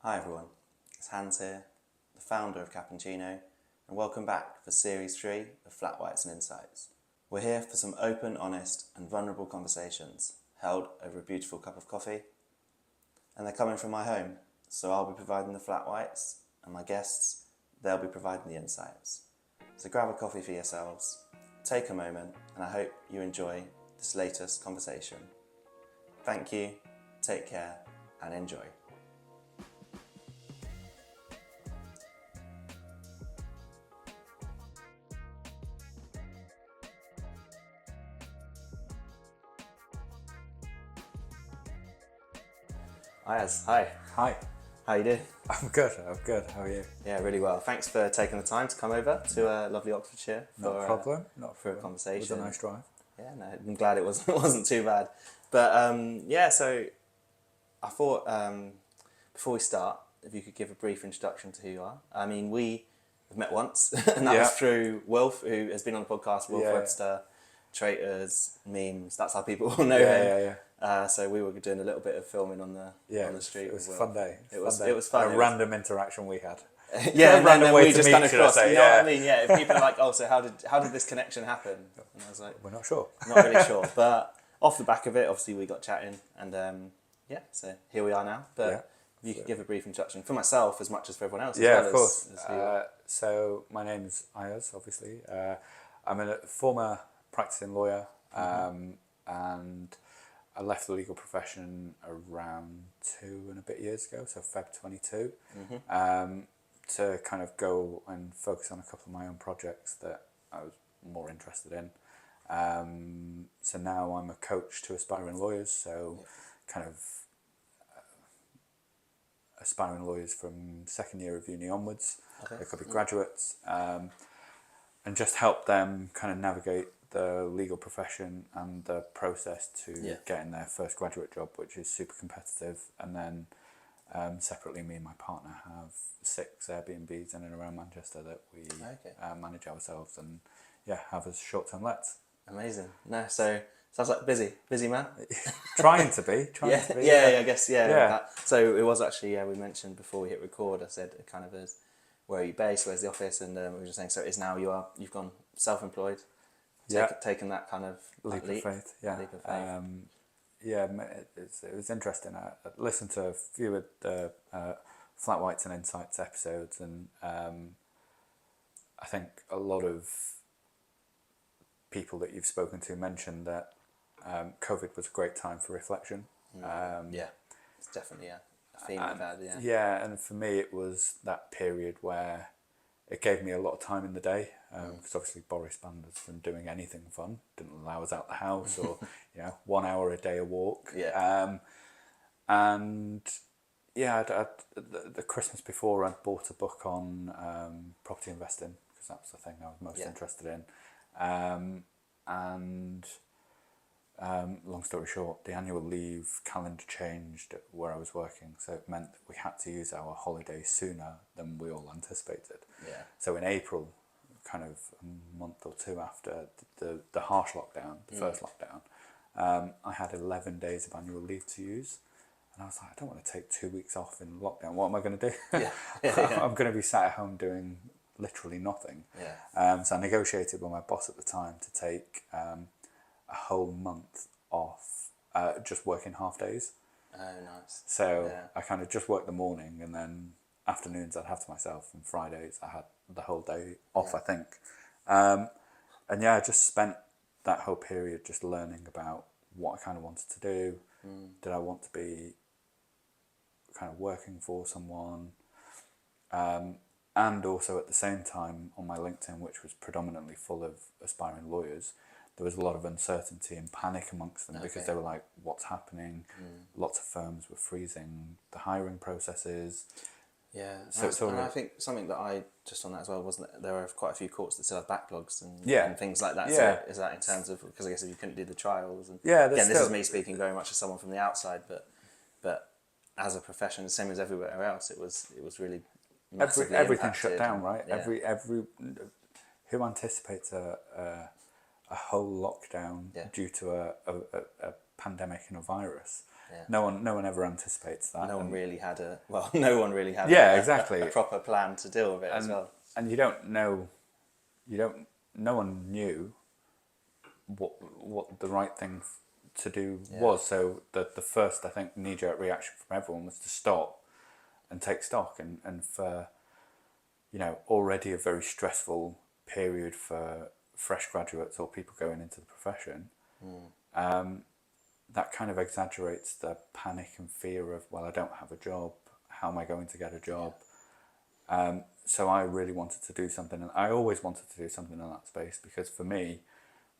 Hi everyone, it's Hans here, the founder of Cappuccino, and welcome back for Series 3 of Flat Whites and Insights. We're here for some open, honest and vulnerable conversations held over a beautiful cup of coffee, and they're coming from my home, so I'll be providing the flat whites, and my guests, they'll be providing the insights. So grab a coffee for yourselves, take a moment, and I hope you enjoy this latest conversation. Thank you, take care, and enjoy. Ayaz, hi. Hi, How you doing? I'm good. How are you? Yeah, really well. Thanks for taking the time to come over to lovely Oxfordshire Not a problem. Not for a conversation. It was a nice drive. Yeah, no, I'm glad it wasn't too bad. But so I thought before we start, if you could give a brief introduction to who you are. I mean, we have met once, and that was through Wilf, who has been on the podcast. Wilf Webster, Traitors, memes. That's how people will know him. So we were doing a little bit of filming on the street. It was a fun day. It was fun. A random interaction we had. Yeah, and random then way we to just meet, kind of should I crossed. say, You know what I mean? Yeah. If people are like, oh, so how did this connection happen? And I was like, We're not sure. not really sure. But off the back of it, obviously we got chatting, and so here we are now. But if you could give a brief introduction for myself as much as for everyone else. Yeah, as well of course. as So my name's Ayaz, obviously. I'm a former practicing lawyer, and I left the legal profession around 2 and a bit years ago, so Feb 22, to kind of go and focus on a couple of my own projects that I was more interested in. So now I'm a coach to aspiring lawyers, so kind of aspiring lawyers from second year of uni onwards. They could be graduates, and just help them kind of navigate the legal profession and the process to getting their first graduate job, which is super competitive. And then separately, me and my partner have 6 Airbnbs in and around Manchester that we manage ourselves and have as short-term lets. Amazing. No, so sounds like busy man. Trying to be. I guess so it was actually we mentioned before we hit record. I said kind of as where are you based? Where's the office? And we were just saying so it is now you've gone self-employed. Taken that kind of leap of faith. Leap of faith. It was interesting. I listened to a few of the Flat Whites and Insights episodes, and I think a lot of people that you've spoken to mentioned that COVID was a great time for reflection. It's definitely a theme of that. And for me it was that period where it gave me a lot of time in the day, because obviously Boris banned us from doing anything fun, didn't allow us out the house or 1 hour a day a walk. The Christmas before I'd bought a book on property investing, because that was the thing I was most interested in, and long story short, the annual leave calendar changed where I was working, so it meant that we had to use our holidays sooner than we all anticipated. So in April, kind of a month or 2 after the harsh lockdown, the first lockdown, I had 11 days of annual leave to use, and I was like, I don't want to take 2 weeks off in lockdown. What am I going to do? I'm going to be sat at home doing literally nothing. So I negotiated with my boss at the time to take a whole month off, just working half days. Oh, nice. So I kind of just worked the morning, and then afternoons I'd have to myself, and Fridays I had the whole day off, I think. I just spent that whole period just learning about what I kind of wanted to do. Did I want to be kind of working for someone? And also at the same time on my LinkedIn, which was predominantly full of aspiring lawyers, there was a lot of uncertainty and panic amongst them, because they were like, what's happening? Lots of firms were freezing the hiring processes. And I think something that I just on that as well wasn't that there are quite a few courts that still have backlogs and things like that. So is that in terms of, because I guess if you couldn't do the trials, and again, this is me speaking very much as someone from the outside, but as a profession, the same as everywhere else, it was really massively everything shut impacted. down, right? Every who anticipates a whole lockdown due to a pandemic and a virus? Yeah. No one ever anticipates that. No one really had no one really had Yeah, exactly. a proper plan to deal with it as well. And you don't know, no one knew what the right thing to do was. So the first, I think, knee-jerk reaction from everyone was to stop and take stock. And for, already a very stressful period for fresh graduates or people going into the profession, that kind of exaggerates the panic and fear of, well, I don't have a job. How am I going to get a job? So I really wanted to do something, and I always wanted to do something in that space, because for me,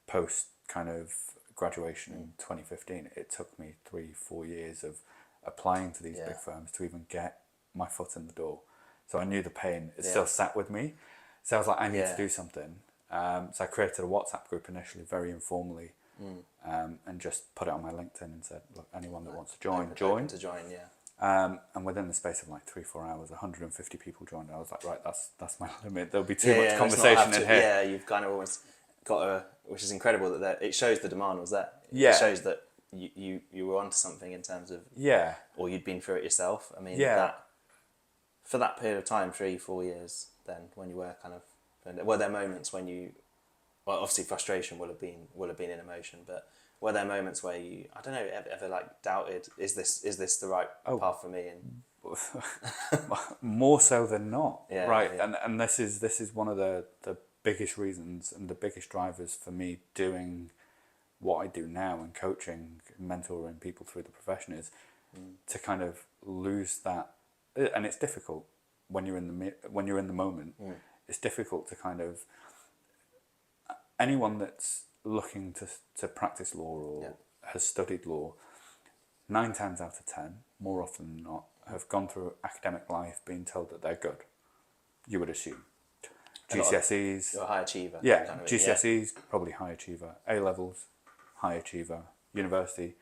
post kind of graduation in 2015, it took me 3-4 years of applying to these big firms to even get my foot in the door. So I knew the pain. It still sat with me. So I was like, I need to do something. So I created a WhatsApp group initially, very informally, and just put it on my LinkedIn and said, look, anyone that wants to join, join. Open to join, yeah. And within the space of like 3-4 hours, 150 people joined. I was like, right, that's my limit. There'll be too much conversation in here. Yeah, you've kind of almost got which is incredible that it shows the demand was there. Yeah. It shows that you were onto something in terms of, or you'd been through it yourself. I mean, that for that period of time, 3-4 years, then when you were kind of, were there moments when you, well, obviously frustration will have been an emotion, but were there moments where you, I don't know, ever like doubted, is this the right path for me? And more so than not, right? Yeah. And this is one of the biggest reasons and the biggest drivers for me doing what I do now and coaching and mentoring people through the profession is to kind of lose that. And it's difficult when you're in the moment. It's difficult to kind of, anyone that's looking to practice law or has studied law, 9 times out of 10, more often than not, have gone through academic life being told that they're good. You would assume. GCSEs. You're a high achiever. Yeah, kind of GCSEs, probably high achiever. A-levels, high achiever. University,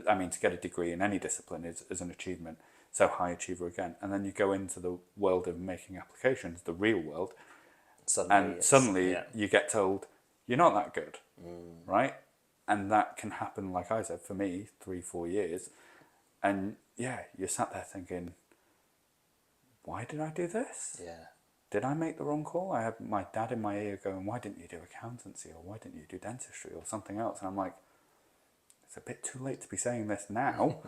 I mean, to get a degree in any discipline is an achievement. So high achiever again. And then you go into the world of making applications, the real world, suddenly you get told, you're not that good, right? And that can happen, like I said, for me, 3-4 years. And you're sat there thinking, why did I do this? Yeah. Did I make the wrong call? I had my dad in my ear going, why didn't you do accountancy, or why didn't you do dentistry or something else? And I'm like, it's a bit too late to be saying this now.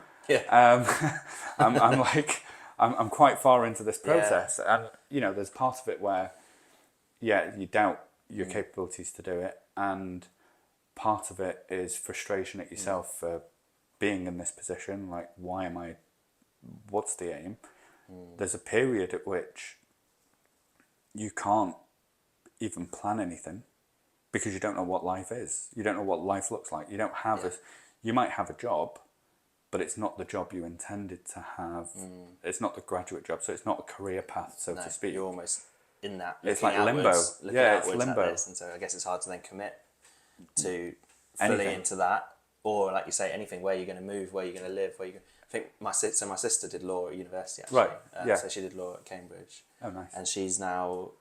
I'm quite far into this process. And, there's part of it where, you doubt your capabilities to do it. And part of it is frustration at yourself for being in this position. Like, what's the aim? There's a period at which you can't even plan anything because you don't know what life is. You don't know what life looks like. You don't have you might have a job, but it's not the job you intended to have. It's not the graduate job, so it's not a career path, so to speak. You're almost in that. It's like limbo. It's limbo. And so I guess it's hard to then commit to fully into that, or like you say, anything. Where you're going to move, where you're going to live, I think my sister did law at university, actually. Right. So she did law at Cambridge. Oh, nice. And she's now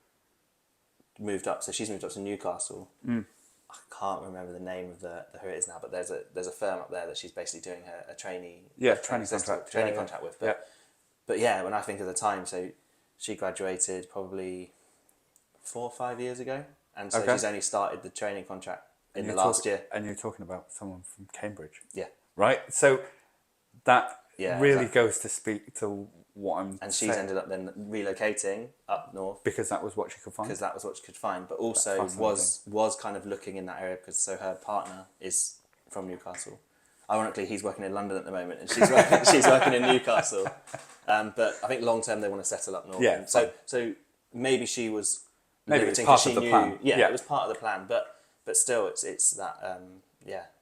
moved up. So she's moved up to Newcastle. I can't remember the name of who it is now, but there's a firm up there that she's basically doing a training contract with. But when I think of the time, so she graduated probably 4 or 5 years ago, and so she's only started the training contract in the last year. And you're talking about someone from Cambridge. Yeah. Right? So that really goes to speak to what I'm And she's ended up then relocating up north. Because that was what she could find? Because that was what she could find, but also was kind of looking in that area, because so her partner is from Newcastle. Ironically, he's working in London at the moment, and she's working in Newcastle. But I think long term they want to settle up north. Yeah. So maybe she was it's part of the plan. Yeah, it was part of the plan, but still, it's that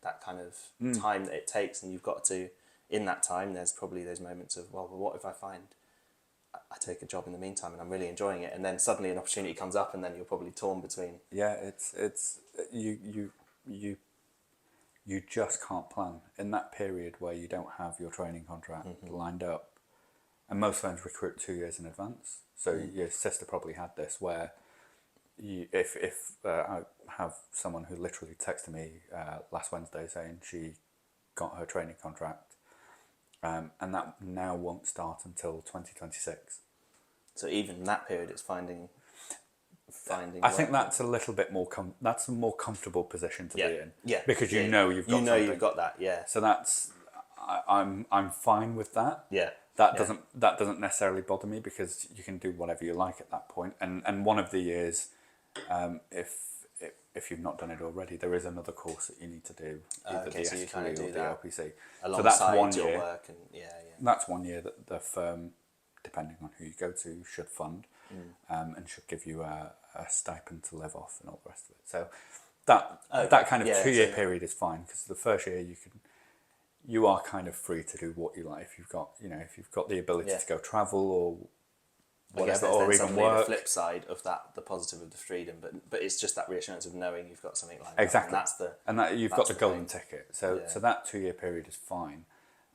that kind of time that it takes, and you've got to, in that time, there's probably those moments of, well, what if I find I take a job in the meantime and I'm really enjoying it, and then suddenly an opportunity comes up, and then you're probably torn between. Yeah, it's you just can't plan in that period where you don't have your training contract lined up, and most firms recruit 2 years in advance. So your sister probably had this where, if I have someone who literally texted me last Wednesday saying she got her training contract and that now won't start until 2026. So even that period, it's finding. I think that's a little bit more. That's a more comfortable position to be in. Yeah. Because you know you've got something. You've got that. Yeah. So that's I'm fine with that. Yeah. That doesn't necessarily bother me because you can do whatever you like at that point. And one of the years, if you've not done it already, there is another course that you need to do, either the so you S3 kind of do or the that LPC. alongside So that's one your year. work, and That's 1 year that the firm, depending on who you go to, should fund, and should give you a stipend to live off and all the rest of it. So that kind of 2-year period is fine, because the first year you are kind of free to do what you like. If you've got the ability to go travel or whatever, or even work. The flip side of that, the positive of the freedom, but it's just that reassurance of knowing you've got something like exactly. that. And that you've got the golden ticket. So that 2-year period is fine.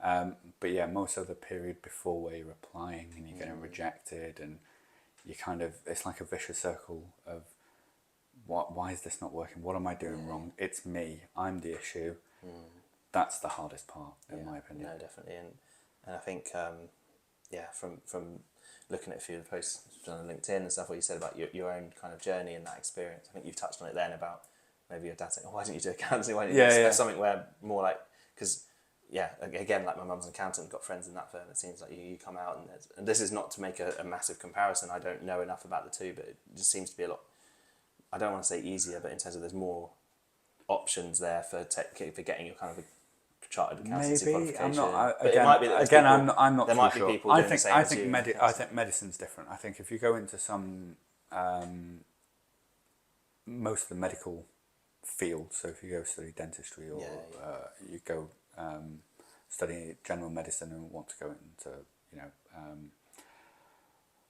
But yeah, most of the period before, where you're applying and you're getting rejected, and you kind of, it's like a vicious circle of why is this not working? What am I doing wrong? It's me. I'm the issue. That's the hardest part, in my opinion. No, definitely, and I think from looking at a few of the posts on LinkedIn and stuff, what you said about your own kind of journey and that experience, I think you've touched on it then about maybe your dad saying, "Oh, why didn't you do accountancy? Why didn't you do something where more like," because again, like my mum's an accountant, got friends in that firm. It seems like you come out and this is not to make a massive comparison. I don't know enough about the two, but it just seems to be a lot. I don't want to say easier, but in terms of there's more options there for getting your kind of a chartered accountancy qualification. I'm not. It might be that I'm not there too might sure. Be people I doing think the same I as think you I think medicine's different. I think if you go into some most of the medical field, so if you go study dentistry or you go study general medicine and want to go into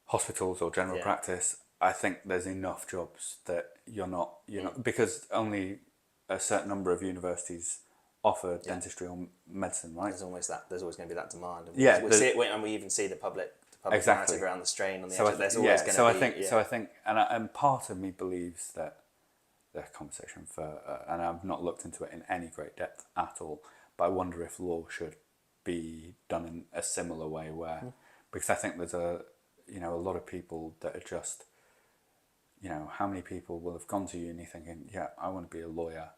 hospitals or general practice, I think there's enough jobs that you're not because only a certain number of universities offer dentistry or medicine, right? There's always going to be that demand. And we see it, and we even see the public narrative around the strain on the edge. There's always going to be. So I think, and part of me believes that the conversation and I've not looked into it in any great depth at all, but I wonder if law should be done in a similar way, where because I think there's a lot of people that are just, how many people will have gone to uni thinking, I want to be a lawyer,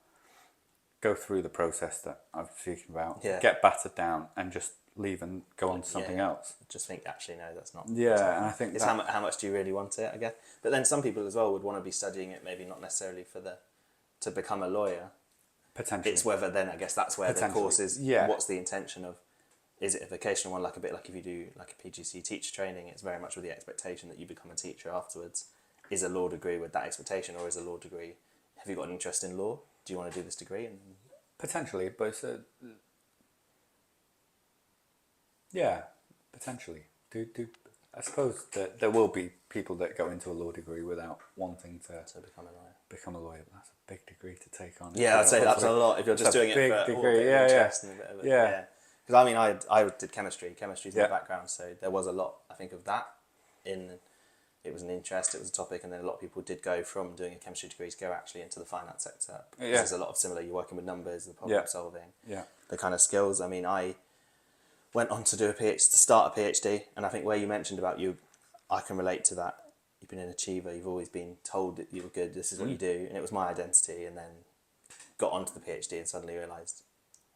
go through the process that I'm speaking about, get battered down, and just leave and go on to something else. Just think, actually, no, that's not. Yeah, and I think it's how much do you really want it, I guess. But then some people as well would want to be studying it, maybe not necessarily to become a lawyer. Potentially. It's whether then, I guess that's where the course is. What's the intention of? Is it a vocational one, like a bit like if you do like a PGC teacher training? It's very much with the expectation that you become a teacher afterwards. Is a law degree with that expectation, or is a law degree? Have you got an interest in law? Do you want to do this degree? And potentially, but it's potentially. I suppose that there will be people that go into a law degree without wanting to become a lawyer. Become a lawyer, but that's a big degree to take on. Yeah, I'd say that's a lot if you're just doing it for degree. Yeah. Because I mean, I did chemistry. Chemistry's my background, so there was a lot, I think, of that. It was an interest, it was a topic, and then a lot of people did go from doing a chemistry degree to go actually into the finance sector. Because there's a lot of similar, you're working with numbers, the problem solving, the kind of skills. I mean, I went on to do to start a PhD, and I think where you mentioned about I can relate to that. You've been an achiever, you've always been told that you were good, this is what you do, and it was my identity, and then got onto the PhD and suddenly realised,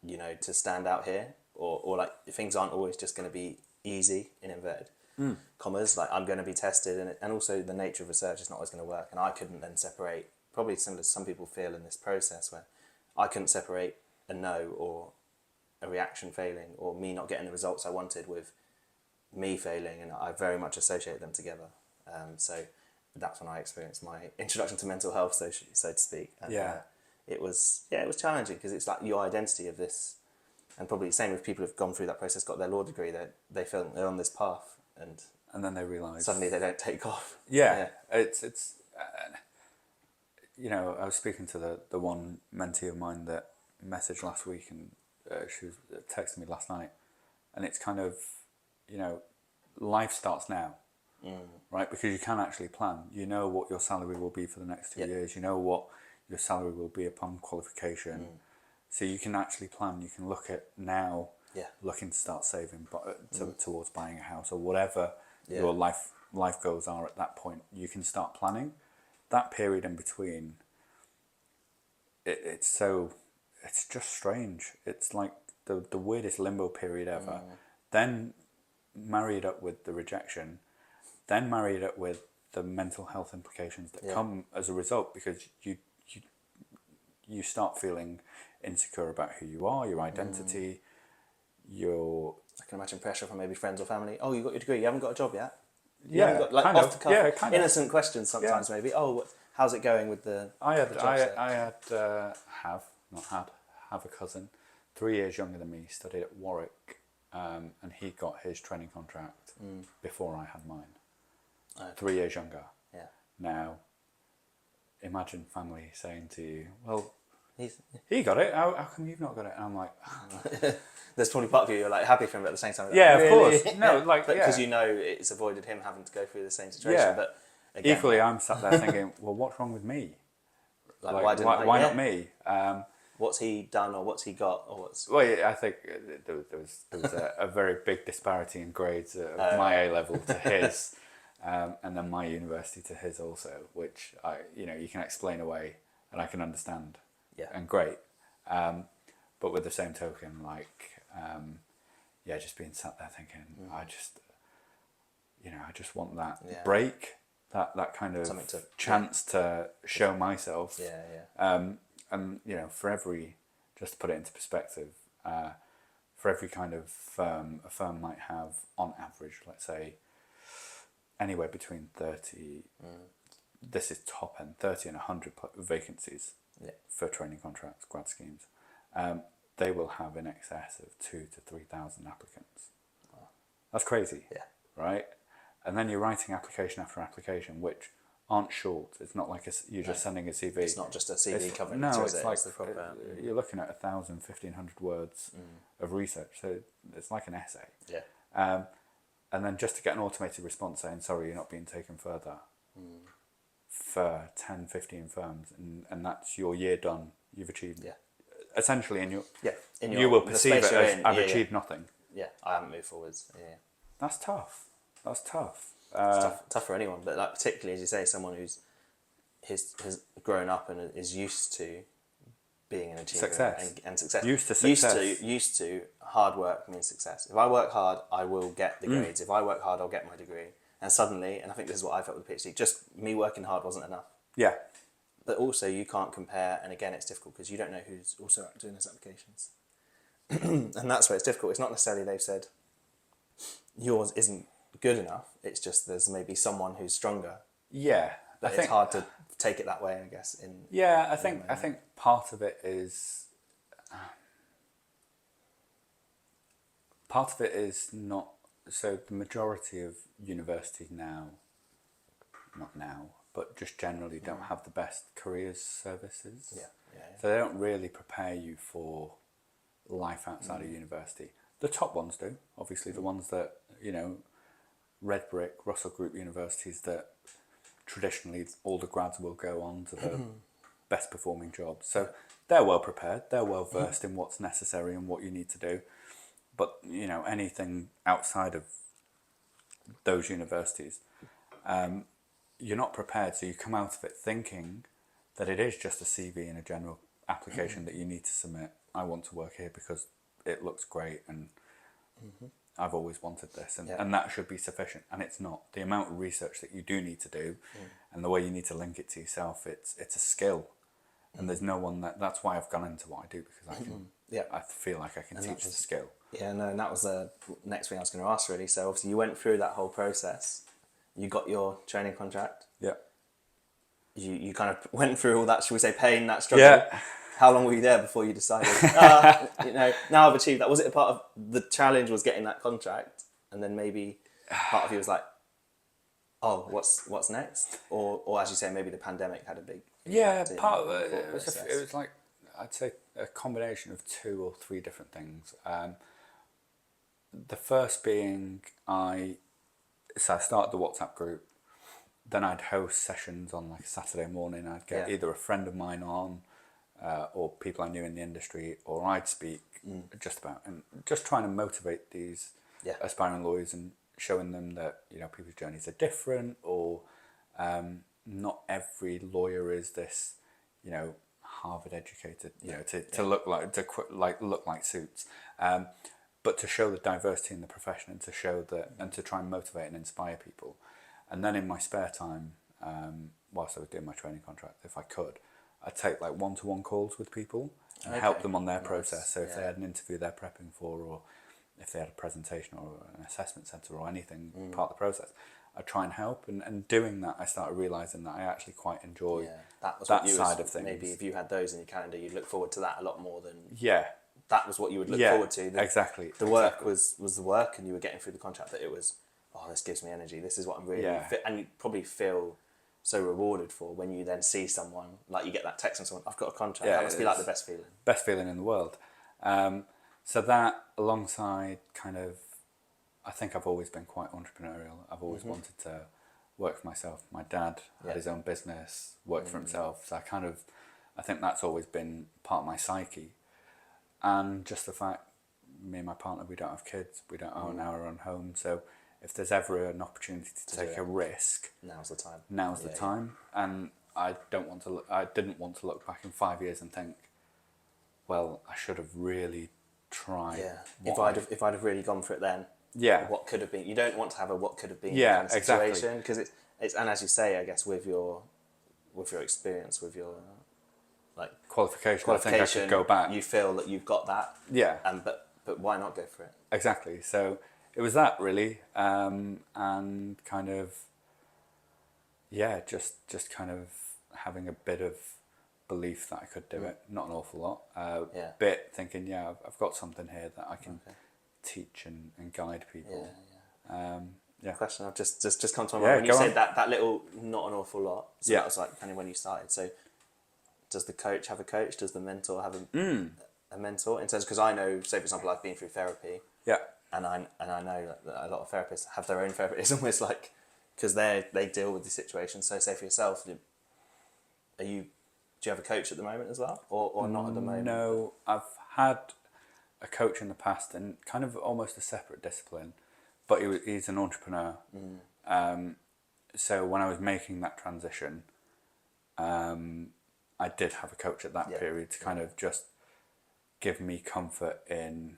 to stand out here, or like things aren't always just going to be easy, in inverted commas, like I'm going to be tested, and also the nature of research is not always going to work, and I couldn't then separate, probably similar to some people feel in this process, where I couldn't separate a no or a reaction failing or me not getting the results I wanted with me failing, and I very much associate them together. So that's when I experienced my introduction to mental health, so to speak. And, it was challenging because it's like your identity of this, and probably the same with people who've gone through that process, got their law degree, they feel they're on this path, and then they realise suddenly they don't take off. It's I was speaking to the one mentee of mine that messaged last week, and she was texting me last night, and it's kind of, life starts now. Right, because you can actually plan. You know what your salary will be for the next 2 years. You know what your salary will be upon qualification. So you can actually plan. You can look at now looking to start saving towards buying a house or whatever your life goals are at that point, you can start planning. That period in between, it's just strange. It's like the weirdest limbo period ever. Then marry it up with the rejection, then marry it up with the mental health implications that come as a result, because you start feeling insecure about who you are, your identity, I can imagine pressure from maybe friends or family. Oh, you got your degree, you haven't got a job yet? Yeah, got, like, kind off of. the cuff, Yeah, kind innocent questions sometimes maybe. Oh, how's it going with the have a cousin 3 years younger than me, studied at Warwick, and he got his training contract before I had mine. Okay. 3 years younger. Yeah. Now, imagine family saying to you, well, He's... he got it, how come you've not got it? And I'm like... There's probably part of you, you're like happy for him, but at the same time, like, yeah, really? of course. No, like, because you know it's avoided him having to go through the same situation. Yeah. But again, equally, I'm sat there thinking, well, what's wrong with me? Like, why not me? What's he done, or what's he got, or what's... Well, yeah, I think there was a very big disparity in grades of my A level to his, and then my university to his also, which you can explain away and I can understand, and great. But with the same token, just being sat there thinking, I just want that break, that kind of chance to show myself. And for every, just to put it into perspective, for every kind of a firm might have on average, let's say, anywhere between 30, this is top end, 30 and 100 vacancies for training contracts, grad schemes. They will have in excess of 2,000 to 3,000 applicants. Wow. That's crazy, right? And then you're writing application after application, which aren't short. It's not like you're just sending a CV. It's not just a CV covering. No, it's like the proper, you're looking at 1,000, 1,500 words of research. So it's like an essay. Yeah. And then just to get an automated response saying, sorry, you're not being taken further for 10, 15 firms. And that's your year done. You've achieved essentially you will perceive it as I've achieved nothing. Yeah, I haven't moved forwards. Yeah. That's tough. It's tough for anyone, but like particularly as you say, someone who's has grown up and is used to being an achiever and success. Used to hard work means success. If I work hard, I will get the grades. If I work hard, I'll get my degree. And suddenly, and I think this is what I felt with PhD, just me working hard wasn't enough. Yeah. But also you can't compare, and again it's difficult because you don't know who's also doing those applications. And that's where it's difficult. It's not necessarily they've said yours isn't good enough, it's just there's maybe someone who's stronger. Yeah. It's hard to take it that way, I guess. I think part of it is not, so the majority of universities now, not now, but just generally don't have the best careers services. So they don't really prepare you for life outside of university. The top ones do, obviously, the ones that, Red Brick, Russell Group universities that traditionally all the grads will go on to the best performing jobs. So they're well prepared, they're well versed in what's necessary and what you need to do. But, anything outside of those universities, you're not prepared, so you come out of it thinking that it is just a CV and a general application that you need to submit. I want to work here because it looks great and I've always wanted this, and that should be sufficient, and it's not. The amount of research that you do need to do and the way you need to link it to yourself, it's a skill, and there's no one that's why I've gone into what I do, because I can I feel like I can teach the skill. And that was the next thing I was going to ask, really. So obviously you went through that whole process, you got your training contract, you kind of went through all that, should we say, pain, that struggle. How long were you there before you decided, now I've achieved that? Was it a part of the challenge was getting that contract, and then maybe part of you was like, oh, what's next? Or as you say, maybe the pandemic had a big part of it was like, I'd say a combination of 2 or 3 different things. The first being I started the WhatsApp group, then I'd host sessions on like a Saturday morning. I'd get either a friend of mine on, or people I knew in the industry, or I'd speak just about, and just trying to motivate these aspiring lawyers and showing them that, you know, people's journeys are different, or not every lawyer is this, you know, Harvard educated, you know, to look like, look like suits, but to show the diversity in the profession, and to show that, and to try and motivate and inspire people. And then in my spare time, whilst I was doing my training contract, if I could, I'd take like one-to-one calls with people and help them on their process. So if they had an interview they're prepping for, or if they had a presentation or an assessment centre or anything part of the process, I'd try and help. And doing that, I started realising that I actually quite enjoy that side of things. Maybe if you had those in your calendar, you'd look forward to that a lot more than... That was what you would look forward to. Exactly. The work was the work, and you were getting through the contract, that it was, oh, this gives me energy. This is what I'm really... And you probably feel so rewarded for when you then see someone, like you get that text from someone, I've got a contract. That must be like the best feeling. Best feeling in the world. So that, alongside kind of... I think I've always been quite entrepreneurial. I've always wanted to work for myself. My dad had his own business, worked for himself. So I think that's always been part of my psyche. And just the fact, me and my partner, we don't have kids, we don't own our own home. So if there's ever an opportunity to take a risk, now's the time. Now's the time. And I didn't want to look back in 5 years and think, well, I should have really tried. If I'd have really gone for it then. What could have been. You don't want to have a what could have been kind of situation, because it's and as you say, I guess with your experience, with your qualification, I think I could go back. You feel that you've got that. But why not go for it? Exactly. So it was that really, and kind of just kind of having a bit of belief that I could do it. Not an awful lot. Bit thinking, I've got something here that I can teach and guide people. Question I've just come to my mind when you said that little not an awful lot. So that was like kind of when you started. So does the coach have a coach? Does the mentor have a mentor? In terms, because I know, say for example, I've been through therapy. And I know that a lot of therapists have their own therapy. It's almost like, because they deal with the situation. So say for yourself, do you have a coach at the moment as well, or not at the moment? No, I've had a coach in the past, and kind of almost a separate discipline, but he's an entrepreneur. So when I was making that transition, I did have a coach at that period to kind of just give me comfort in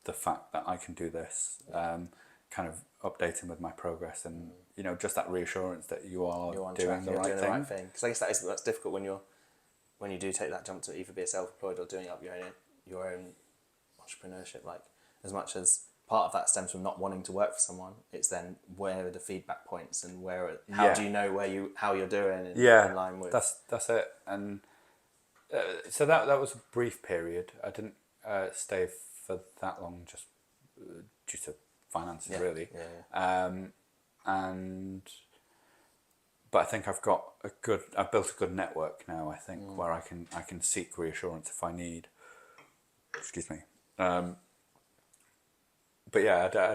the fact that I can do this, kind of updating with my progress, and you know, just that reassurance that you're doing the right thing. Because I guess that's difficult when you do take that jump to either be a self-employed or doing up your own entrepreneurship. Like, as much as part of that stems from not wanting to work for someone, it's then where are the feedback points, and how do you know how you're doing in line with... That's it. And so that was a brief period. I didn't stay for that long, just due to finances, really. But I think I've built a good network now, I think, where I can seek reassurance if I need. Excuse me. But yeah, I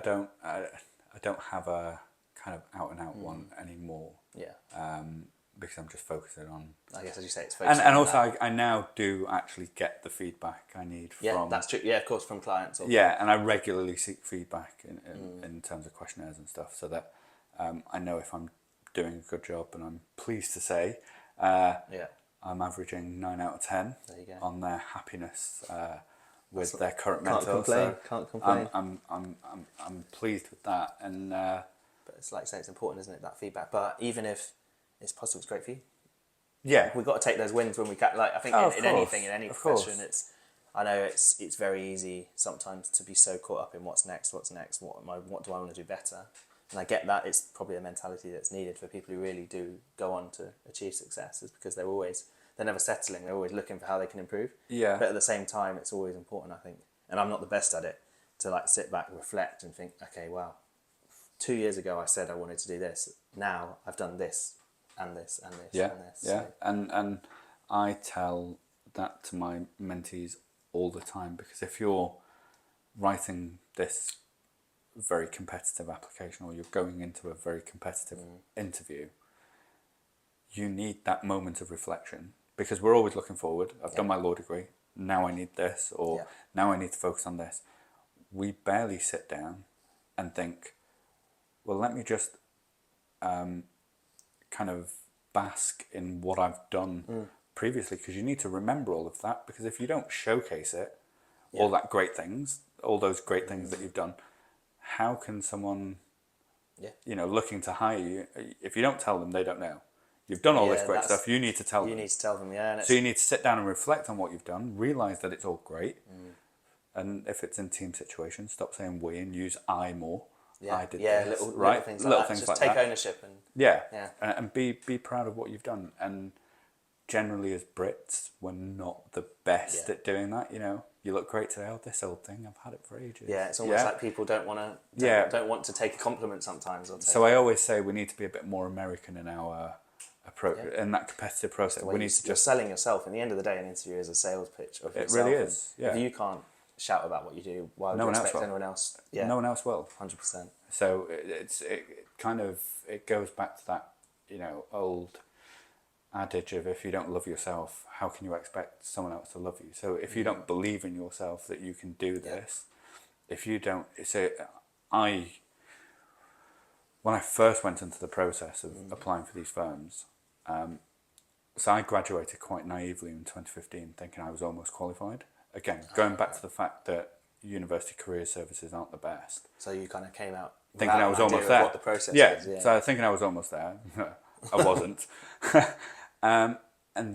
don't have a kind of out and out one anymore. Because I'm just focusing on... I guess, as you say, it's focusing and also I now do actually get the feedback I need from... Yeah, that's true. Yeah, of course, from clients. And I regularly seek feedback in terms of questionnaires and stuff, so that I know if I'm doing a good job, and I'm pleased to say I'm averaging 9 out of 10 on their happiness with their current mentor. Can't complain. I'm pleased with that, and but it's like I say, it's important, isn't it, that feedback? But even if it's positive, it's great for you. We've got to take those wins when we can. Like, I think in anything, in any profession, I know it's very easy sometimes to be so caught up in what's next, what do I want to do better. And I get that it's probably a mentality that's needed for people who really do go on to achieve success, is because they're never settling, they're always looking for how they can improve. But at the same time, it's always important, I think, and I'm not the best at it, to like sit back, reflect and think, okay, wow, 2 years ago I said I wanted to do this, now I've done this and this and this and this. So. And I tell that to my mentees all the time, because if you're writing this very competitive application, or you're going into a very competitive interview, you need that moment of reflection because we're always looking forward. I've done my law degree. Now I need this, or now I need to focus on this. We barely sit down and think, well, let me just kind of bask in what I've done previously, because you need to remember all of that, because if you don't showcase it, all those great things that you've done, how can someone, looking to hire you, if you don't tell them, they don't know. You've done all this great stuff, you need to tell them. You need to tell them, yeah. So you need to sit down and reflect on what you've done, realise that it's all great, and if it's in team situations, stop saying we and use I more. Yeah, I did this, little things like that. Just take ownership and be proud of what you've done. And generally, as Brits, we're not the best at doing that. You look great today. Oh, this old thing, I've had it for ages. Yeah, it's almost like people don't want to take a compliment sometimes. So I always say we need to be a bit more American in our approach in that competitive process. We need to just selling yourself. In the end of the day, an interview is a sales pitch of yourself. It really is. Yeah. If you can't shout about what you do, why would you expect anyone else? Yeah. No one else will. 100%. So it goes back to that old adage of, if you don't love yourself, how can you expect someone else to love you? So if you don't believe in yourself that you can do this, if you don't, when I first went into the process of applying for these firms, so I graduated quite naively in 2015, thinking I was almost qualified. Again, going back to the fact that university career services aren't the best. So you kind of came out thinking I was almost there. What the process is, so thinking I was almost there. I wasn't. And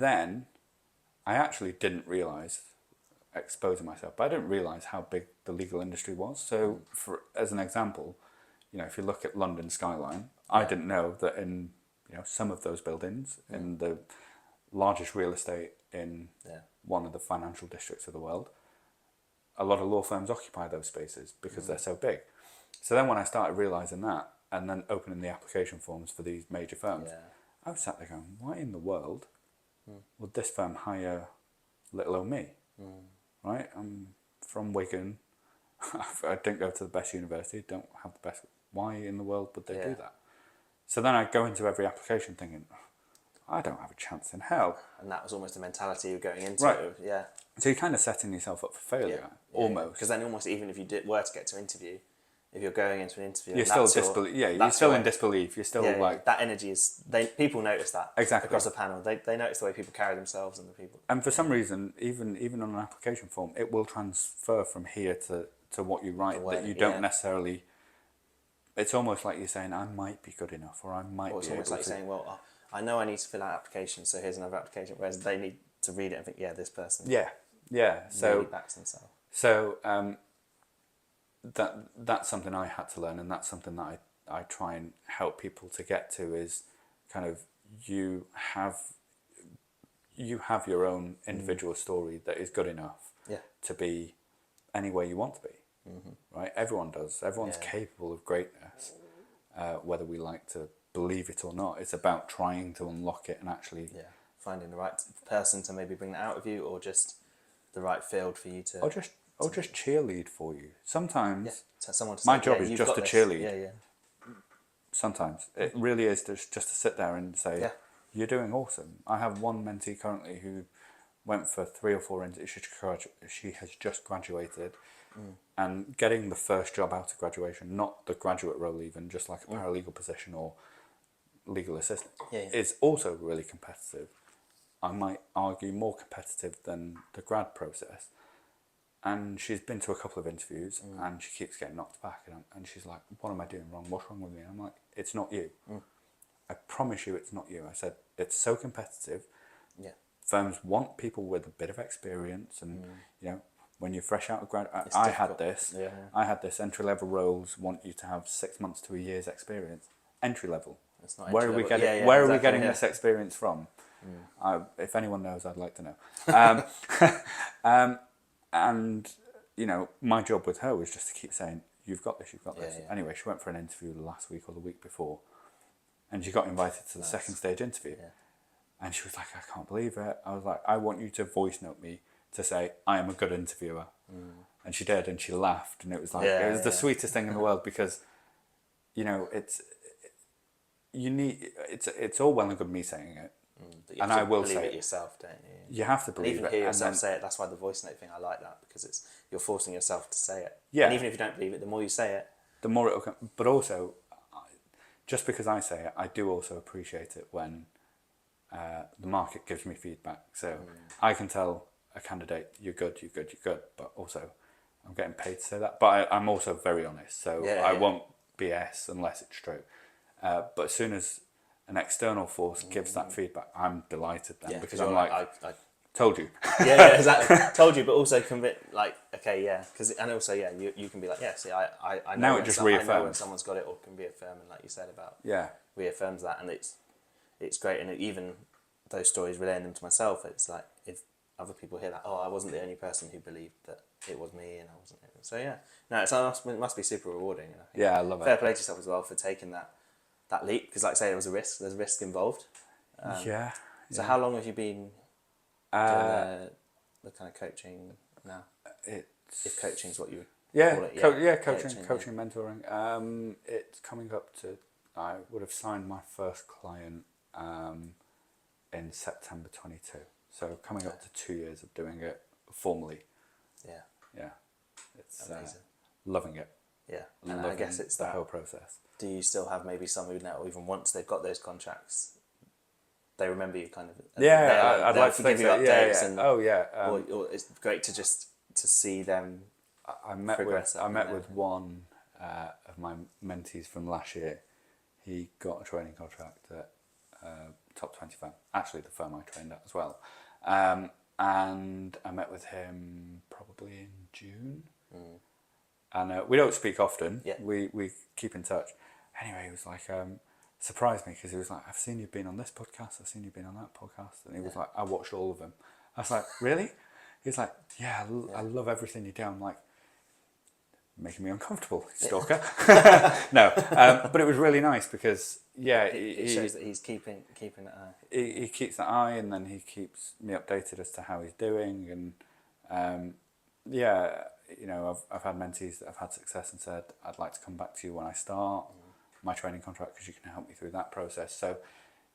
then I actually didn't realise, exposing myself, but I didn't realise how big the legal industry was. So as an example, if you look at London skyline, I didn't know that in some of those buildings, in the largest real estate in one of the financial districts of the world, a lot of law firms occupy those spaces because they're so big. So then when I started realising that, and then opening the application forms for these major firms, I was sat there going, why in the world would this firm hire little old me? Right? I'm from Wigan. I didn't go to the best university, don't have the best. Why in the world would they do that? So then I go into every application thinking, I don't have a chance in hell. And that was almost the mentality of going into it. Yeah. So you're kind of setting yourself up for failure, almost. Because then almost even if you were to get to interview, if you're going into an interview, you're still disbelief. You're still in disbelief. You're still like that energy is. People notice that across the panel. They notice the way people carry themselves and the people. And for some reason, even on an application form, it will transfer from here to what you write that you don't necessarily. It's almost like you're saying, I might be good enough, or I might. Or it's almost like saying, well, I know I need to fill out an application, so here's another application. Whereas they need to read it and think, this person. Yeah. So really backs themselves. So that's something I had to learn, and that's something that I try and help people to get to, is kind of you have your own individual story that is good enough to be anywhere you want to be. Right? Everyone does. Everyone's capable of greatness, whether we like to believe it or not. It's about trying to unlock it and actually finding the right person to maybe bring that out of you, or just the right field for you to, or just cheerlead for you. Sometimes someone to my say, job is just to cheerlead. Yeah. Sometimes it really is just to sit there and say, you're doing awesome. I have one mentee currently who went for 3 or 4 interviews. She has just graduated. And getting the first job out of graduation, not the graduate role even, just like a paralegal position or legal assistant, is also really competitive. I might argue more competitive than the grad process. And she's been to a couple of interviews and she keeps getting knocked back. And she's like, what am I doing wrong? What's wrong with me? And I'm like, it's not you. I promise you it's not you. I said, it's so competitive. Yeah. Firms want people with a bit of experience and, when you're fresh out of grad, I had this entry-level roles want you to have 6 months to a year's experience. Entry-level. It's not where are we getting? Where are we getting this experience from? If anyone knows, I'd like to know. And my job with her was just to keep saying, "You've got this. You've got this." Anyway, she went for an interview last week or the week before, and she got invited to the second stage interview. And she was like, "I can't believe it." I was like, "I want you to voice note me to say I am a good interviewer," and she did, and she laughed, and it was like it was the sweetest thing in the world, because it's all well and good me saying it, But you and have I to will believe say it yourself, don't you? you have to And believe even it. hear And yourself then, say it. That's why the voice note thing, I like that, because you're forcing yourself to say it. Yeah. And even if you don't believe it, the more you say it, the more it'll come. But also, just because I say it, I do also appreciate it when the market gives me feedback. So I can tell a candidate, you're good, you're good, you're good. But also, I'm getting paid to say that. But I'm also very honest. So I won't BS unless it's true. But as soon as an external force gives that feedback, I'm delighted then, because I'm like, I told you. yeah, exactly. Told you, but also like, okay, yeah, and also, yeah, you can be like, yeah, see, I know Now when it just I know when reaffirms. someone's got it, or can reaffirm, and like you said about Yeah. reaffirms that, and it's great, and even those stories, relaying them to myself, it's like if other people hear that, oh, I wasn't the only person who believed that it was me, and I wasn't. So yeah, no, it must be super rewarding. And I think Yeah, I love fair it. play to yourself as well for taking that leap, because like I say, there was a risk. There's risk involved. Yeah. So how long have you been doing the kind of coaching now? If coaching's what you call it, coaching, mentoring. It's coming up to. I would have signed my first client in September 22. So coming up to 2 years of doing it formally. Yeah. Yeah, it's Amazing. loving it. Yeah, and I guess it's the that whole process. Do you still have maybe some who now, even once they've got those contracts, they remember you kind of? Yeah, I'd they'll like to give think you so. updates, Yeah. and Oh yeah. or it's great to just to see them. I met progress with up I in met there. with one of my mentees from last year. He got a training contract at Top 20 firm, actually the firm I trained at as well. And I met with him probably in June. And we don't speak often. Yeah. We keep in touch. Anyway, he was like, surprised me, because he was like, I've seen you've been on this podcast, I've seen you've been on that podcast. And he was like, I watched all of them. I was like, really? He's like, yeah, I love everything you do. I'm like, making me uncomfortable, stalker. No, but it was really nice, because It shows that he's keeping an eye. he keeps that eye, and then he keeps me updated as to how he's doing. And I've had mentees that have had success and said, I'd like to come back to you when I start my training contract, because you can help me through that process. So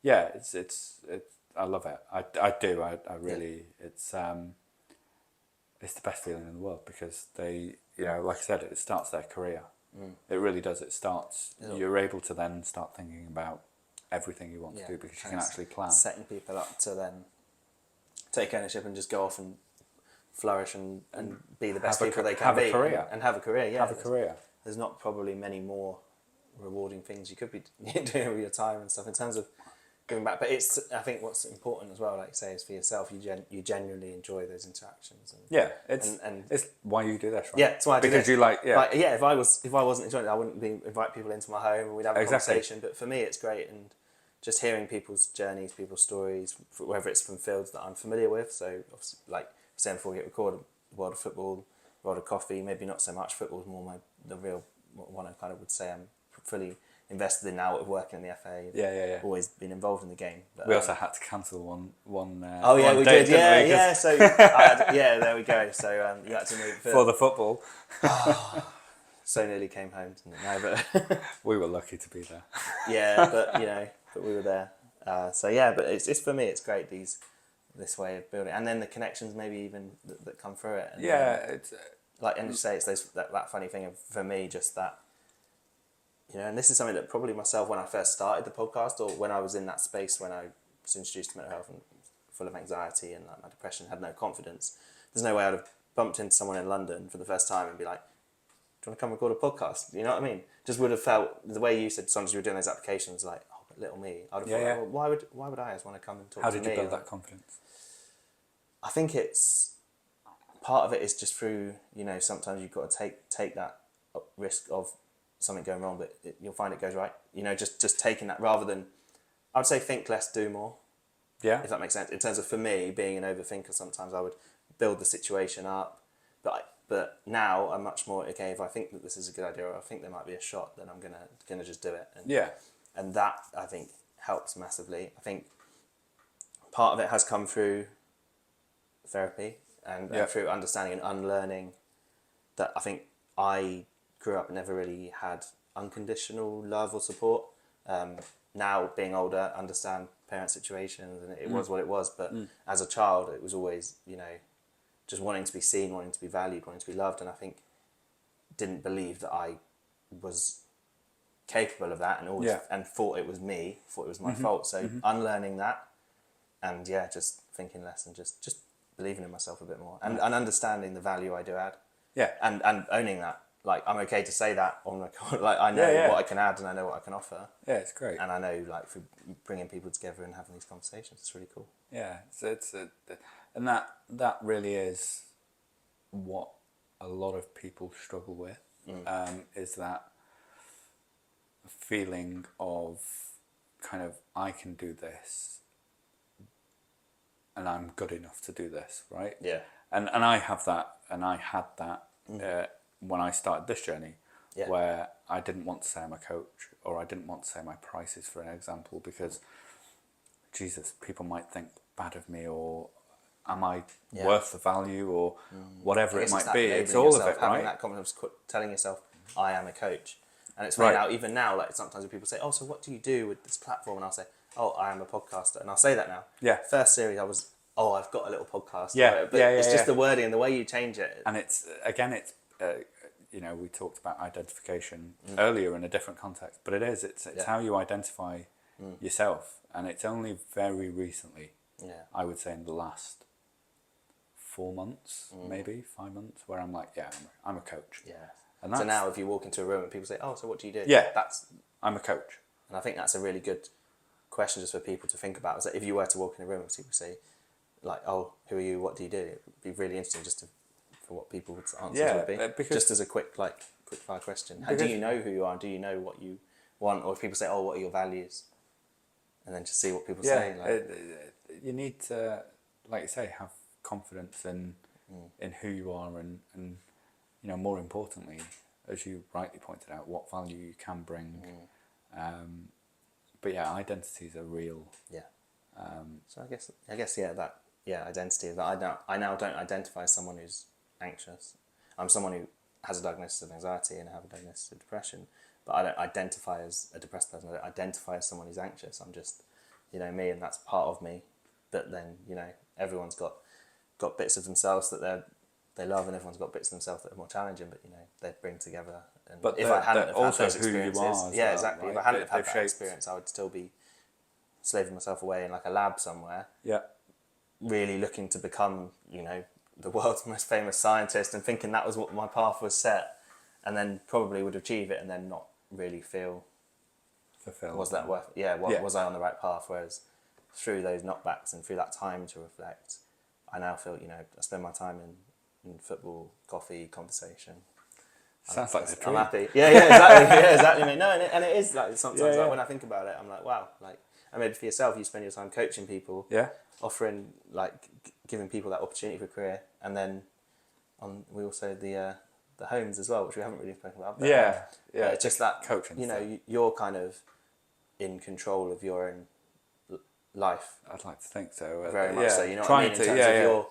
yeah, it's I love it. I do. I really, it's the best feeling in the world, because they, like I said, it starts their career. It really does. It starts. You're able to then start thinking about everything you want to do, because you can actually plan. Setting people up to then take ownership and just go off and flourish and be the best people they can be. And have a career. Yeah, Have a career. There's not probably many more rewarding things you could be doing with your time and stuff in terms of giving back. But I think what's important as well, like you say, is for yourself. You genuinely enjoy those interactions. It's why you do this, right? Yeah, it's why I do because this. you like. Yeah. If I wasn't enjoying it, I wouldn't invite people into my home and we'd have a conversation. But for me, it's great, and just hearing people's journeys, people's stories, whether it's from fields that I'm familiar with. So, obviously, like saying before we get recorded, world of football, world of coffee. Maybe not so much. Football's more the real one. I kind of would say I'm fully invested in now, with working in the FA. Yeah. Always been involved in the game. But, we also had to cancel one. We date, did. Yeah, we? yeah. So there we go. So you had to move for the football. So nearly came home, didn't it? No, but we were lucky to be there. Yeah, but we were there. But it's for me, it's great this way of building, and then the connections maybe even that come through it. And, it's like, and you say it's that funny thing of, for me, just that. And this is something that probably myself, when I first started the podcast, or when I was in that space when I was introduced to mental health and full of anxiety and like my depression, had no confidence. There's no way I'd have bumped into someone in London for the first time and be like, do you want to come record a podcast? You know what I mean? Just would have felt, the way you said sometimes you were doing those applications, like, oh, but little me. I'd have thought, well, why would I just want to come and talk to me? How did you build that confidence? I think it's, part of it is just through, sometimes you've got to take that risk of something going wrong, but you'll find it goes right. Just taking that, rather than, I would say think less, do more. Yeah. If that makes sense. In terms of, for me, being an overthinker, sometimes I would build the situation up, but now I'm much more, okay, if I think that this is a good idea, or I think there might be a shot, then I'm gonna just do it. And that, I think, helps massively. I think part of it has come through therapy and through understanding and unlearning that I think I grew up and never really had unconditional love or support. now being older, understand parent situations, and it was what it was. But as a child, it was always, you know, just wanting to be seen, wanting to be valued, wanting to be loved, and I think didn't believe that I was capable of that, and always and thought it was me, thought it was my fault. So unlearning that, and just thinking less and just believing in myself a bit more, and understanding the value I do add. Yeah. And owning that. Like, I'm okay to say that on record. Like, I know what I can add and I know what I can offer. Yeah, it's great. And I know, like, for bringing people together and having these conversations, it's really cool. Yeah, and that really is what a lot of people struggle with, is that feeling of kind of, I can do this and I'm good enough to do this, right? Yeah. And I have that, and I had that when I started this journey, where I didn't want to say I'm a coach, or I didn't want to say my prices, for an example, because Jesus, people might think bad of me, or am I worth the value, or whatever it might be. It's all of it, having right? that confidence, telling yourself, I am a coach. And it's funny now, even now, like, sometimes when people say, oh, so what do you do with this platform? And I'll say, oh, I am a podcaster. And I'll say that now. Yeah. First series, I was, oh, I've got a little podcast. Yeah, but it's just the wording and the way you change it. And it's, again, it's, you know, we talked about identification earlier in a different context, but it's how you identify yourself. And it's only very recently, I would say in the last 4 months, maybe 5 months, where I'm like, I'm a coach. Yeah. And so now if you walk into a room and people say, oh, so what do you do? Yeah, I'm a coach. And I think that's a really good question just for people to think about. Is that if you were to walk in a room and people say, like, oh, who are you? What do you do? It'd be really interesting just for what people's answers would be. Because just as a quick fire question. Do you know who you are? Do you know what you want? Or if people say, oh, what are your values? And then just see what people say. Like, you need to, like you say, have confidence in who you are, and you know, more importantly, as you rightly pointed out, what value you can bring. But identities are real. Yeah. So I guess that identity is that I now don't identify as someone who's anxious. I'm someone who has a diagnosis of anxiety and I have a diagnosis of depression, but I don't identify as a depressed person. I don't identify as someone who's anxious. I'm just, you know, me, and that's part of me. But then, you know, everyone's got bits of themselves that they love, and everyone's got bits of themselves that are more challenging, but, you know, they bring together. And but if I hadn't have also had those experiences, who you are, exactly. Right? If I hadn't have had that experience, I would still be slaving myself away in like a lab somewhere. Yeah. Really looking to become, you know, the world's most famous scientist, and thinking that was what my path was set, and then probably would achieve it and then not really feel fulfilled. Was that worth? Was I on the right path? Whereas through those knockbacks and through that time to reflect, I now feel, you know, I spend my time in football, coffee, conversation. Sounds like the dream. I'm happy. Exactly, mate. No, and it is like sometimes like when I think about it, I'm like, wow, like, I mean, for yourself, you spend your time coaching people, offering, like, giving people that opportunity for a career, and then we also the homes as well, which we haven't really spoken about. But, it's just that coaching. You know, you're kind of in control of your own life. I'd like to think so. Very much so. You know what I mean? In terms of your.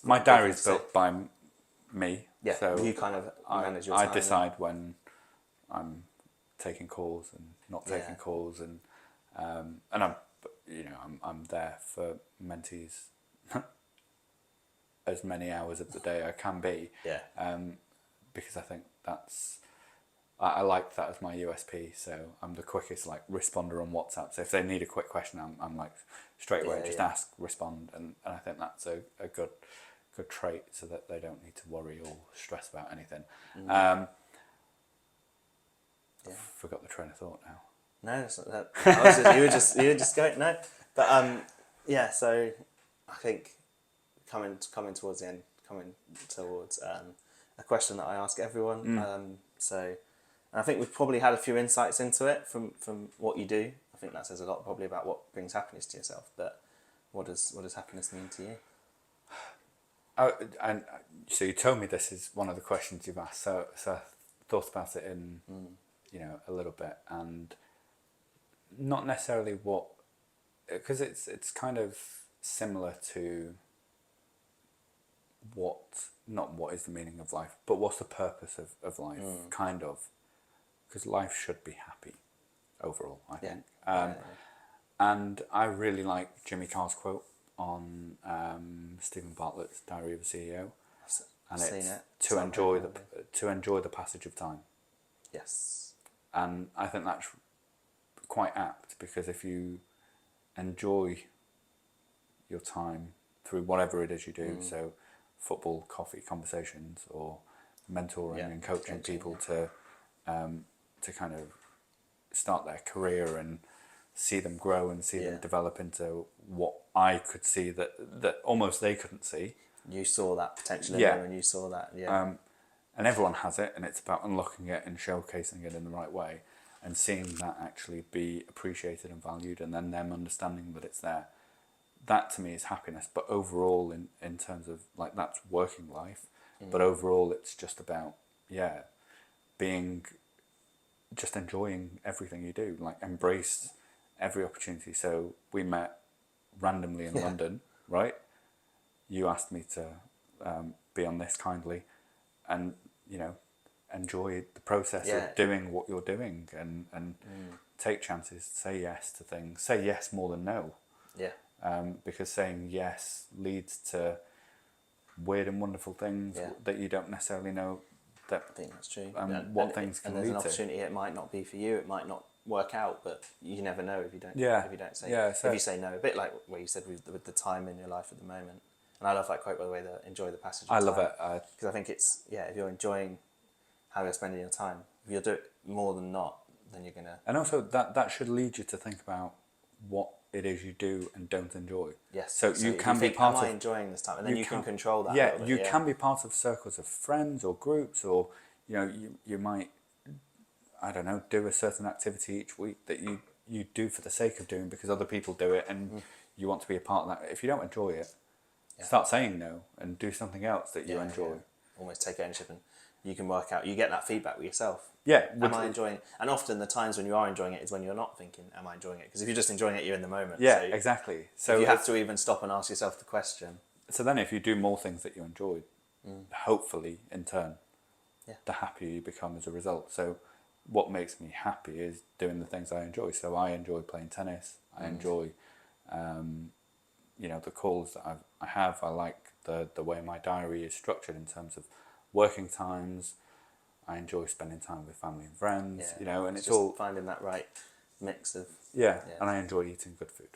My diary's built by me. Yeah. So you kind of manage your time. I decide when I'm taking calls and not taking calls, and I'm, you know, I'm there for mentees as many hours of the day I can be. Yeah. Because I think I like that as my USP. So I'm the quickest, like, responder on WhatsApp. So if they need a quick question, I'm like straight away, ask, respond, and I think that's a good trait, so that they don't need to worry or stress about anything. Forgot the train of thought now. No, that's not that. You were just going no, but So I think coming towards the end, a question that I ask everyone. So I think we've probably had a few insights into it from what you do. I think that says a lot probably about what brings happiness to yourself. But what does happiness mean to you? And so you told me this is one of the questions you've asked. So I thought about it in you know, a little bit, and not necessarily what, because it's kind of similar to not what is the meaning of life, but what's the purpose of life, kind of, because life should be happy. overall, I think. Yeah. And I really like Jimmy Carr's quote on Stephen Bartlett's Diary of a CEO. I've seen it. To enjoy the passage of time. Yes. And I think that's quite apt, because if you enjoy your time through whatever it is you do, so football, coffee, conversations, or mentoring and coaching people to kind of start their career and see them grow and see them develop into what I could see that almost they couldn't see. You saw that potential in them, and you saw that, and everyone has it, and it's about unlocking it and showcasing it in the right way, and seeing that actually be appreciated and valued, and then them understanding that it's there. That to me is happiness. But overall, in terms of like, that's working life, but overall it's just about just enjoying everything you do, like embrace every opportunity. So we met randomly in London, right? You asked me to be on this kindly, and enjoy the process of doing what you're doing, and take chances, say yes to things, say yes more than no. Because saying yes leads to weird and wonderful things that you don't necessarily know that I think that's true. Things can lead to. And there's an opportunity. It might not be for you. It might not work out, but you never know if you don't. If you don't say. So if you say no, a bit like what you said with the time in your life at the moment. And I love that quote, by the way, that enjoy the passage of time. I love it. Because I think it's, if you're enjoying how you're spending your time, if you'll do it more than not, then you're going to... And also that should lead you to think about what it is you do and don't enjoy. Yes. So you can be part of... Am I enjoying this time? And then you can control that. Yeah, you can be part of circles of friends or groups, or, you might, I don't know, do a certain activity each week that you do for the sake of doing because other people do it, and you want to be a part of that. If you don't enjoy it, start saying no and do something else that you enjoy. Almost take ownership, and you can work out, you get that feedback with yourself. Am I enjoying it? And often the times when you are enjoying it is when you're not thinking, am I enjoying it? Because if you're just enjoying it, you're in the moment. Yeah, exactly. So you have to even stop and ask yourself the question. So then if you do more things that you enjoy, hopefully in turn, the happier you become as a result. So what makes me happy is doing the things I enjoy. So I enjoy playing tennis. I enjoy, the calls that I have. I like the way my diary is structured in terms of working times. I enjoy spending time with family and friends, and it's all finding that right mix of... and I enjoy eating good food.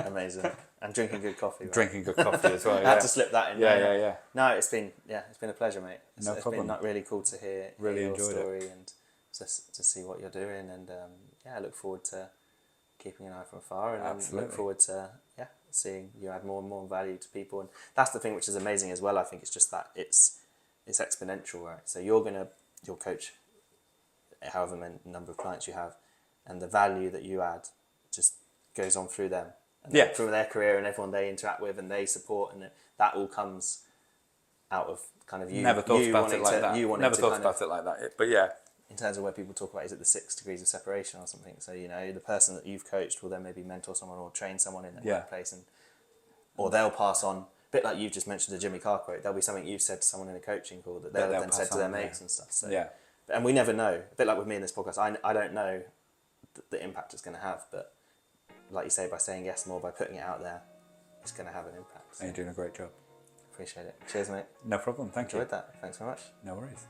Amazing. And drinking good coffee. Right? Drinking good coffee as well. I had to slip that in. Yeah. No, it's been a pleasure, mate. It's problem. been really cool to hear Really your story and to see what you're doing, and I look forward to keeping an eye from afar, and look forward to seeing you add more and more value to people. And that's the thing which is amazing as well. I think it's just that it's exponential, right? So you'll coach however many number of clients you have, and the value that you add just goes on through them, and through their career and everyone they interact with and they support, and that all comes out of kind of you. Never thought about it like that. Never thought about it like that. But in terms of where people talk about, is it the 6 degrees of separation or something? So the person that you've coached will then maybe mentor someone or train someone in their workplace, or they'll pass on. A bit like you've just mentioned the Jimmy Carr quote. There'll be something you've said to someone in a coaching call that they'll then said to their mates and stuff. So and we never know. A bit like with me in this podcast, I don't know the impact it's going to have, but like you say, by saying yes more, by putting it out there, it's going to have an impact. So. And you're doing a great job. Appreciate it. Cheers, mate. No problem. Thank you. Enjoyed that. Thanks very much. No worries.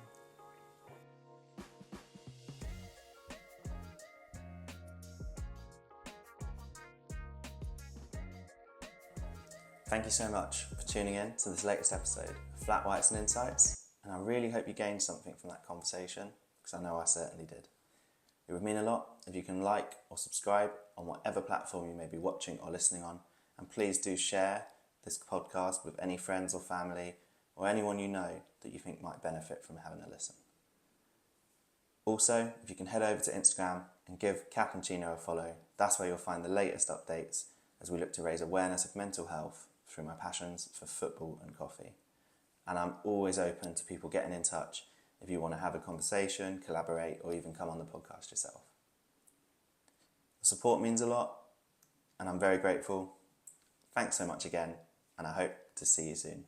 Thank you so much for tuning in to this latest episode of Flat Whites and Insights, and I really hope you gained something from that conversation, because I know I certainly did. It would mean a lot if you can like or subscribe on whatever platform you may be watching or listening on, and please do share this podcast with any friends or family or anyone you know that you think might benefit from having a listen. Also, if you can head over to Instagram and give Cappuccino a follow, that's where you'll find the latest updates as we look to raise awareness of mental health through my passions for football and coffee. And I'm always open to people getting in touch if you want to have a conversation, collaborate, or even come on the podcast yourself. The support means a lot, and I'm very grateful. Thanks so much again, and I hope to see you soon.